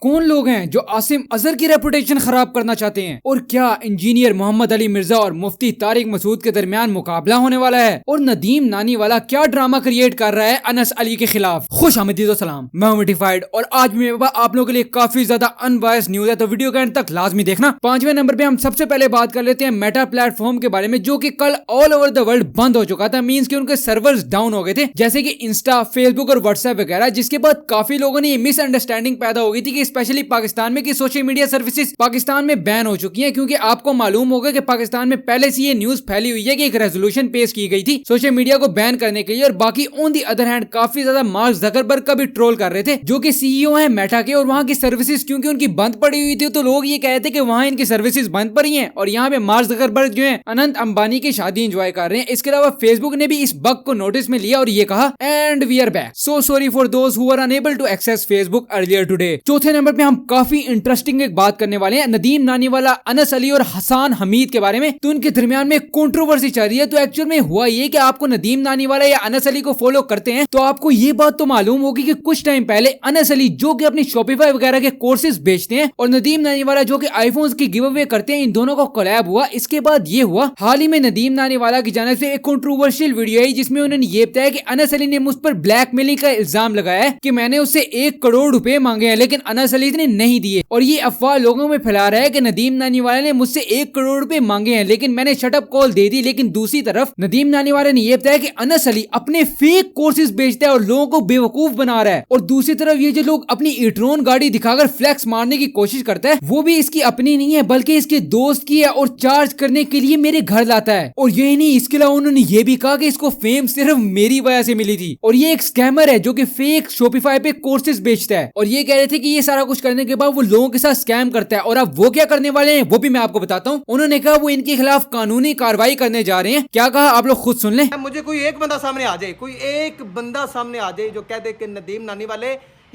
कौन लोग हैं जो आसिम अजहर की रेपुटेशन खराब करना चाहते हैं, और क्या इंजीनियर मोहम्मद अली मिर्जा और मुफ्ती तारिक मसूद के दरमियान मुकाबला होने वाला है, और नदीम नानी वाला क्या ड्रामा क्रिएट कर रहा है अनस अली के खिलाफ। खुश आमदीद सलाम, मैं हूं मोटिफाइड और आज मेरे पास आप लोगों के लिए काफी ज्यादा अनबायस्ड न्यूज है, तो वीडियो के एंड तक लाजमी देखना। 5वें नंबर पे हम सबसे पहले बात कर लेते हैं मेटा प्लेटफॉर्म के बारे में, जो कि कल ऑल ओवर द वर्ल्ड बंद हो चुका था। मींस कि उनके सर्वर्स डाउन हो गए थे, जैसे कि इंस्टा, फेसबुक और व्हाट्सएप वगैरह, जिसके बाद काफी लोगों ने ये मिसअंडरस्टैंडिंग पैदा हो गई थी कि स्पेशली पाकिस्तान में कि सोशल मीडिया सर्विसेज पाकिस्तान में बैन हो चुकी हैं, क्योंकि आपको मालूम होगा कि पाकिस्तान में पहले से ये न्यूज फैली हुई है कि एक रेजोल्यूशन पेश की गई थी सोशल मीडिया को बैन करने के लिए। और बाकी ऑन दी अदर हैंड काफी ज्यादा मार्क जकरबर्ग का भी ट्रोल कर रहे थे, जो कि सीईओ है मेटा के, और वहां की सर्विसेज क्योंकि उनकी बंद पड़ी हुई थी, तो लोग ये कहते कि वहां इनकी सर्विसेज बंद पड़ी हैं और यहाँ पे मार्क जकरबर्ग जो है अनंत अंबानी की शादी एंजॉय कर रहे हैं। इसके अलावा फेसबुक ने भी इस बग को नोटिस में लिया और ये कहा and we are back, so sorry for those who are unable to access Facebook earlier today. चौथे नंबर पे हम काफी इंटरेस्टिंग एक बात करने वाले हैं नदीम नानीवाला, अनस अली और हसन हमीद के बारे में। तो उनके दरमियान में कंट्रोवर्सी चल रही है। तो एक्चुअल में हुआ ये कि आपको नदीम नानीवाला या अनस अली को फॉलो करते हैं तो आपको ये बात तो मालूम होगी कि कुछ टाइम पहले अनस अली जो कि अपनी शॉपिफाई वगैरह के कोर्सेज बेचते हैं और नदीम नानीवाला जो कि आईफोन्स की गिव अवे करते हैं, इन दोनों का कोलैब हुआ। इसके बाद ये हुआ हाल ही में नदीम नानीवाला की जानिब से एक कंट्रोवर्शियल वीडियो आई जिसमें उन्होंने ये बताया कि अनस अली ने मुझ पर ब्लैकमेलिंग का इल्जाम लगाया है कि मैंने उससे 1 करोड़ रुपए मांगे हैं, लेकिन अनस अली ने नहीं दिए। और ये अफवाह लोगों में फैला रहा है कि नदीम नानीवाला ने मुझसे 1 करोड़ रुपए मांगे हैं, लेकिन मैंने शटअप कॉल दे दी। लेकिन दूसरी तरफ नदीम नानीवाला ने यह बताया कि अनस अली अपने फेक कोर्सेज बेचता है और लोगों को बेवकूफ बना रहा है। और दूसरी तरफ ये जो लोग अपनी ईट्रोन गाड़ी दिखाकर फ्लैक्स मारने की कोशिश करता है, वो भी इसकी अपनी नहीं है बल्कि इसके दोस्त की है, और चार्ज करने के लिए मेरे घर लाता है। और यही नहीं, इसके अलावा उन्होंने ये भी कहा कि इसको फेम सिर्फ मेरी वजह से मिली थी, और ये एक स्कैमर है जो कि फेक शॉपिफाई पे कोर्सेज बेचता है। और ये कह रहे थे कि ये सारा कुछ करने के बाद वो लोगों के साथ स्कैम करता है, और अब वो क्या करने वाले हैं वो भी मैं आपको बताता हूँ। उन्होंने कहा वो इनके खिलाफ कानूनी कार्रवाई करने जा रहे हैं। क्या कहा आप लोग खुद सुन लें। मुझे कोई एक बंदा सामने आ जाए, कोई एक बंदा सामने आ जाए जो कह दे कि नदीम नानी वाले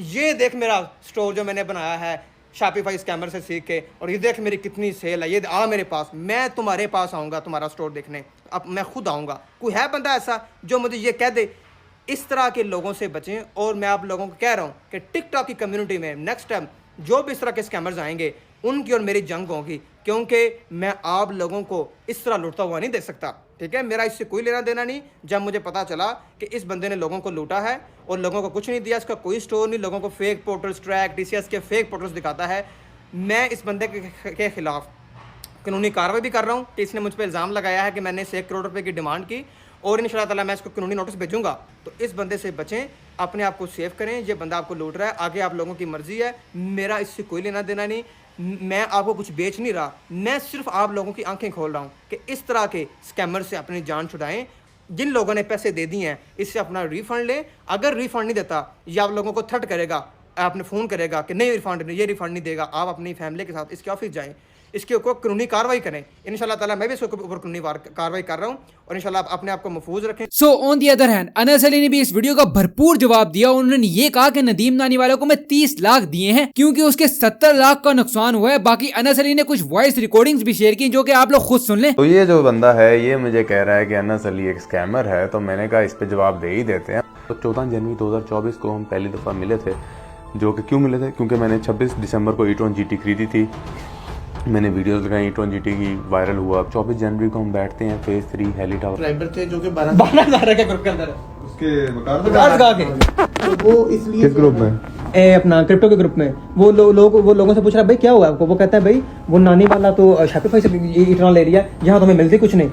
ये देख मेरा स्टोर जो मैंने बनाया है शॉपिफाई स्कैमर से सीख के, और ये देख मेरी कितनी सेल है, ये आ मेरे पास, मैं तुम्हारे पास आऊँगा तुम्हारा स्टोर देखने, अब मैं खुद आऊँगा। कोई है बंदा ऐसा जो मुझे ये कह दे? इस तरह के लोगों से बचें। और मैं आप लोगों को कह रहा हूँ कि टिकटॉक की कम्युनिटी में नेक्स्ट टाइम जो भी इस तरह के स्कैमर्स आएंगे उनकी और मेरी जंग होगी, क्योंकि मैं आप लोगों को इस तरह लूटता हुआ नहीं देख सकता। ठीक है, मेरा इससे कोई लेना देना नहीं। जब मुझे पता चला कि इस बंदे ने लोगों को लूटा है और लोगों को कुछ नहीं दिया, इसका कोई स्टोर नहीं, लोगों को फेक पोर्टल्स, ट्रैक, टीसीएस के फेक पोर्टल्स दिखाता है, मैं इस बंदे के खिलाफ कानूनी कार्रवाई भी कर रहा हूँ कि इसने मुझ पर इल्ज़ाम लगाया है कि मैंने इससे 1 करोड़ रुपए की डिमांड की, और इंशाल्लाह ताला मैं इसको कानूनी नोटिस भेजूंगा। तो इस बंदे से बचें, अपने आप को सेव करें। ये बंदा आपको लूट रहा है, आगे आप लोगों की मर्जी है, मेरा इससे कोई लेना देना नहीं। मैं आपको कुछ बेच नहीं रहा, मैं सिर्फ आप लोगों की आंखें खोल रहा हूँ कि इस तरह के स्कैमर से अपनी जान छुड़ाएं। जिन लोगों ने पैसे दे दिए हैं इससे अपना रिफंड लें। अगर रिफंड नहीं देता, ये आप लोगों को थ्रेट करेगा, आपने फ़ोन करेगा कि नहीं रिफंड, ये रिफंड नहीं देगा, आप अपनी फैमिली के साथ इसके ऑफिस जाएँ, इसके ऊपर कानूनी कार्रवाई करें। इंशाल्लाह ताला मैं भी इसके ऊपर कानूनी कार्रवाई कर रहा हूं, और इंशाल्लाह आप अपने आप को महफूज रखें। So on the other hand Anas Ali ने भी इस वीडियो का भरपूर जवाब दिया। उन्होंने ये कहा कि नदीम नानीवाला को मैं 30 लाख दिए हैं क्योंकि उसके 70 लाख का नुकसान हुआ है। बाकी अनस अली ने कुछ वॉइस रिकॉर्डिंग्स भी शेयर की जो कि आप लोग खुद सुन लें। तो ये जो बंदा है ये मुझे कह रहा है कि अनस अली एक स्कैमर है, तो मैंने कहा इस पे जवाब दे ही देते हैं। तो 14 जनवरी 2024 को हम पहली दफ़ा मिले थे, जो कि क्यों मिले थे, क्योंकि मैंने 26 दिसंबर को ई-ट्रॉन GT खरीदी थी, मैंने वीडियोस लगाई, ई-ट्रॉन GT की वायरल हुआ। 24 जनवरी को हम बैठते हैं फेज 3 हेली टावर सब्सक्राइबर थे जो कि 12,000 के ग्रुप के अंदर है, उसके वकार लगा के तो वो इसलिए किस ग्रुप में अपना क्रिप्टो के ग्रुप में वो लोगों से पूछ रहा है भाई क्या हुआ आपको, वो कहता है भाई वो नानी वाला तो शॉपिफाई से इतना ले लिया, यहाँ तुम्हें मिलती कुछ नहीं।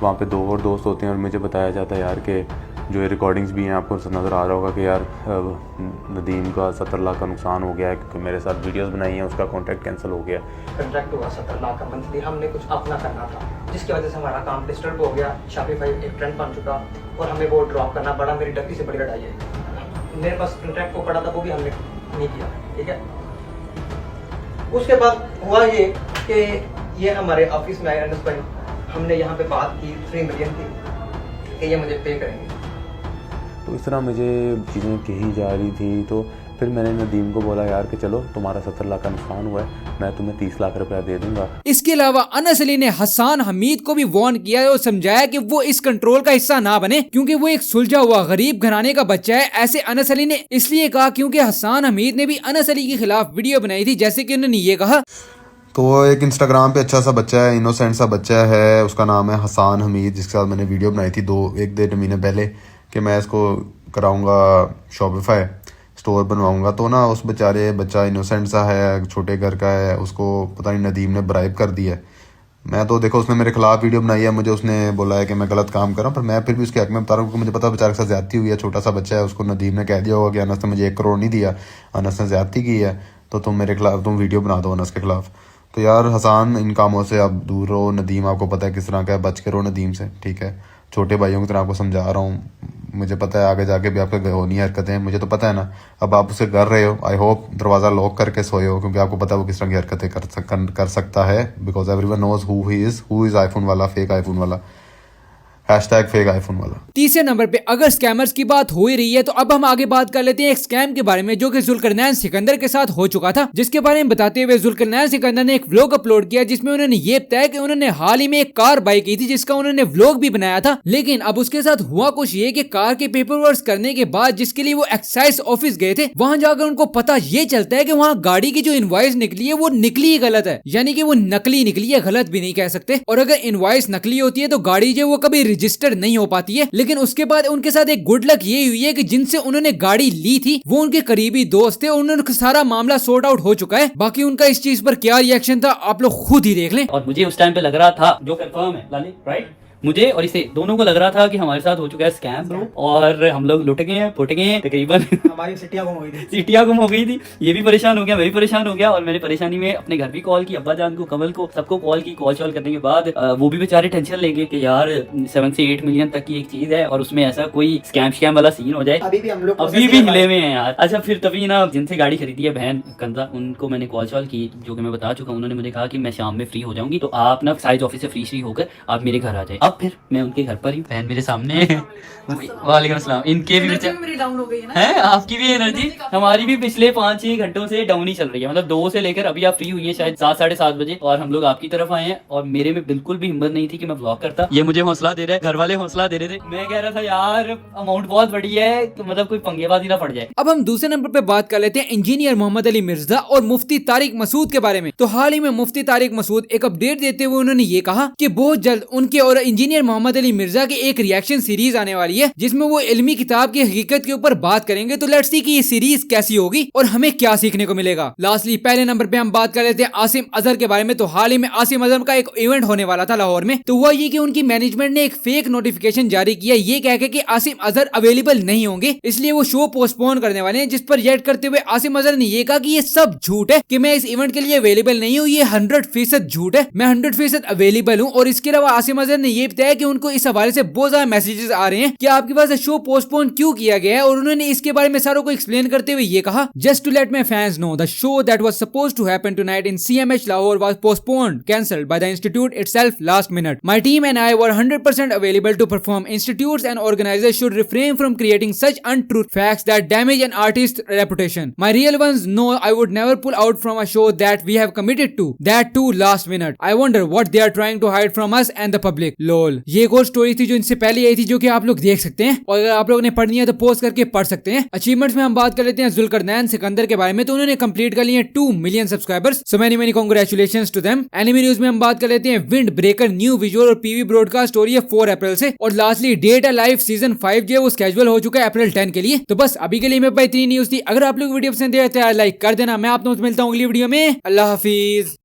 वहाँ पे 2 और दोस्त होते हैं और मुझे बताया जाता है यार कि जो ये रिकॉर्डिंग्स भी हैं आपको नज़र आ रहा होगा कि यार नदीम का 70 लाख का नुकसान हो गया है क्योंकि मेरे साथ वीडियोस बनाई हैं, उसका कॉन्ट्रैक्ट कैंसिल हो गया। कॉन्ट्रैक्ट हुआ 70 लाख का मंथली, हमने कुछ अपना करना था जिसकी वजह से हमारा काम डिस्टर्ब हो गया, शॉपिफाई एक ट्रेंड बन चुका और हमें वो ड्रॉप करना पड़ा। मेरी डब्बी से बड़ी लड़ाई है, मेरे पास कॉन्ट्रैक्ट को पड़ा था वो भी हमने नहीं किया। ठीक है, उसके बाद हुआ ये कि ये हमारे ऑफिस में आए अनस भाई, हमने यहाँ पे बात की 3 मिलियन की कि ये मुझे पे करेंगे। तो इस तरह मुझे चीज़ें कही जा रही थी, तो फिर मैंने नदीम को बोला यार कि चलो तुम्हारा 70 लाख का नुकसान हुआ है, मैं तुम्हें 30 लाख रुपया दे दूंगा। इसके अलावा अनस अली ने हसन हमीद को भी वार्न किया और समझाया कि वो इस कंट्रोल का हिस्सा ना बने, क्योंकि वो एक सुलझा हुआ गरीब घराने का बच्चा है। ऐसे अनस अली ने इसलिए कहा क्योंकि हसन हमीद ने भी अनस अली के खिलाफ वीडियो बनाई थी, जैसे कि उन्होंने ये कहा। तो वो एक इंस्टाग्राम पे अच्छा सा बच्चा है, इनोसेंट सा बच्चा है, उसका नाम है हसन हमीद, जिसके साथ मैंने वीडियो बनाई थी 1-1.5 महीने पहले कि मैं इसको कराऊंगा शॉपिफाई स्टोर बनवाऊंगा। तो ना उस बच्चा इनोसेंट सा है, छोटे घर का है, उसको पता नहीं नदीम ने ब्राइब कर दिया है। मैं तो देखो उसने मेरे खिलाफ वीडियो बनाई है, मुझे उसने बोला है कि मैं गलत काम कर रहा हूँ, पर मैं फिर भी उसके हक में बता रहा हूँ क्योंकि मुझे पता बेचारे के साथ ज्यादती हुई है। छोटा सा बच्चा है, उसको नदीम ने कह दिया होगा कि अनस ने मुझे 1 करोड़ नहीं दिया, अनस ने ज्यादती की है, तो तुम मेरे खिलाफ तुम वीडियो बना दो अनस के खिलाफ। तो यार हसन, इन कामों से आप दूर रहो। नदीम आपको पता है किस तरह का है, बच के रहो नदीम से, ठीक है। छोटे भाइयों की तरह आपको समझा रहा हूँ, मुझे पता है आगे जाके भी आपके होनी हरकतें हैं, मुझे तो पता है ना। अब आप उसे कर रहे हो, आई होप दरवाज़ा लॉक करके सोए हो, क्योंकि आपको पता है वो किस तरह की हरकतें कर सकता है, because everyone knows who he is iPhone वाला, फेक आईफोन वाला, #फेक आईफोन वाला। तीसरे नंबर पे अगर स्कैमर्स की बात हो ही रही है तो अब हम आगे बात कर लेते हैं एक स्कैम के बारे में जो कि जुल्करनैन सिकंदर के साथ हो चुका था, जिसके बारे में बताते हुए जुल्करनैन सिकंदर ने एक व्लॉग अपलोड किया जिसमें उन्होंने ये बताया कि उन्होंने हाल ही में एक कार बाई की थी, जिसका उन्होंने व्लॉग भी बनाया था। लेकिन अब उसके साथ हुआ कुछ ये कि कार के पेपर वर्क करने के बाद जिसके लिए वो एक्साइज ऑफिस गए थे, वहां जाकर उनको पता ये चलता है कि वहाँ गाड़ी की जो इनवॉइस निकली है वो निकली ही गलत है, यानी कि वो नकली निकली है, गलत भी नहीं कह सकते। और अगर इनवॉइस नकली होती है तो गाड़ी जो वो कभी रजिस्टर्ड नहीं हो पाती है। लेकिन उसके बाद उनके साथ एक गुड लक ये हुई है कि जिनसे उन्होंने गाड़ी ली थी वो उनके करीबी दोस्त थे, उन्होंने सारा मामला सॉर्ट आउट हो चुका है। बाकी उनका इस चीज पर क्या रिएक्शन था आप लोग खुद ही देख लें। और मुझे उस टाइम पे लग रहा था, जो कंफर्म है लाली, राइट, मुझे और इसे दोनों को लग रहा था कि हमारे साथ हो चुका है स्कैम ब्रो, और हम लोग लुट गए हैं, फुट गए हैं तकरीबन। हमारी सिटियां गुम हो गई थी, सीटियां गुम हो गई थी, ये भी परेशान हो गया, मैं भी परेशान हो गया। और मैंने परेशानी में अपने घर भी कॉल की, अब्बा जान को, कमल को, सबको कॉल की। कॉल शॉल करने के बाद वो भी बेचारे टेंशन लेंगे कि यार 7 से 8 मिलियन तक की एक चीज है और उसमें ऐसा कोई स्कैम वाला सीन हो जाए। अभी भी हम लोग अभी भी हिले में है यार। अच्छा, फिर तभी ना जिनसे गाड़ी खरीदी है बहन कंदा, उनको मैंने कॉल शॉल की, जो कि मैं बता चुका हूँ। उन्होंने मुझे कहा कि मैं शाम में फ्री हो जाऊंगी, तो आप ना साइज ऑफिस से फ्री होकर आप मेरे घर आ जाए। अब फिर मैं उनके घर पर ही, बहन मेरे सामने। वालेकुम अस्सलाम। इनके भी मेरी डाउन हो गई है ना? है, आपकी भी एनर्जी, हमारी भी पिछले 5-6 घंटों से डाउन ही चल रही है। मतलब 2 से लेकर अभी आप फ्री हुई है शायद 7-7:30 बजे, और हम लोग आपकी तरफ आए हैं। और मेरे में बिल्कुल भी हिम्मत नहीं थी कि मैं व्लॉग करता। ये मुझे हौसला दे रहा है, घर वाले हौसला दे रहे थे। मैं कह रहा था यार अमाउंट बहुत बड़ी है, मतलब कोई पंगेबाजी ना पड़ जाए। अब हम दूसरे नंबर पे बात कर लेते हैं इंजीनियर मोहम्मद अली मिर्जा और मुफ्ती तारिक मसूद के बारे में। तो हाल ही में मुफ्ती तारिक मसूद एक अपडेट देते हुए उन्होंने ये कहा कि बहुत जल्द उनके और इंजीनियर मोहम्मद अली मिर्जा की एक रिएक्शन सीरीज आने वाली है, जिसमें वो इल्मी किताब की हकीकत के ऊपर बात करेंगे। तो लेट्स सी कि ये सीरीज कैसी होगी और हमें क्या सीखने को मिलेगा। लास्टली पहले नंबर पे हम बात कर लेते हैं आसिम अजहर के बारे में। तो हाल ही में आसिम अजहर का एक इवेंट होने वाला था लाहौर में। तो हुआ ये कि उनकी मैनेजमेंट ने एक फेक नोटिफिकेशन जारी किया ये कह के कि आसिम अजहर अवेलेबल नहीं होंगे, इसलिए वो शो पोस्टपोन करने वाले हैं। जिस पर रिएक्ट करते हुए आसिम अजहर ने ये कहा कि ये सब झूठ है, कि मैं इस इवेंट के लिए अवेलेबल नहीं हूँ, ये 100% झूठ है, मैं 100% अवेलेबल हूँ। और इसके अलावा आसिम अजहर ने ये बताया कि उनको इस हवाले से बहुत ज्यादा मैसेजेस आ रहे हैं कि आपके पास शो पोस्टपोन क्यों किया गया है। और उन्होंने इसके बारे में सारों को एक्सप्लेन करते हुए ये कहा, just to let my fans know the show that was supposed to happen tonight in CMH Lahore was postponed, cancelled by the institute itself last minute. My team and I were 100% available to perform. Institutes and organizers should refrain from creating such untruth facts that damage an artist's reputation. My real ones know I would never pull out from a show that we have committed to. That too last minute. I wonder what they are trying to hide from us and the public. LOL. ये एक और story थी जो इनसे पहले आई थी, जो कि आप लोग देख सकते हैं, और अगर आप लोगों ने पढ़नी है तो पोस्ट करके पढ़ सकते हैं। अचीवमेंट्स में हम बात कर लेते हैं जुल्करनैन सिकंदर के बारे में। तो उन्होंने कंप्लीट कर लिए 2 million subscribers, so many congratulations to them. Anime news में हम बात कर लेते हैं विंड ब्रेकर न्यू विजुअल और पीवी ब्रॉडकास्ट हो रही है 4 अप्रैल से। और lastly Date A Live season 5 जो है वो स्केड्यूल हो चुका है अप्रैल 10 के लिए। तो बस अभी के लिए मेरे पास इतनी न्यूज थी। अगर आप लोग वीडियो पसंद आए तो लाइक कर देना। मैं आप लोगों से मिलता हूँ अगली वीडियो में। अल्लाह हाफिज।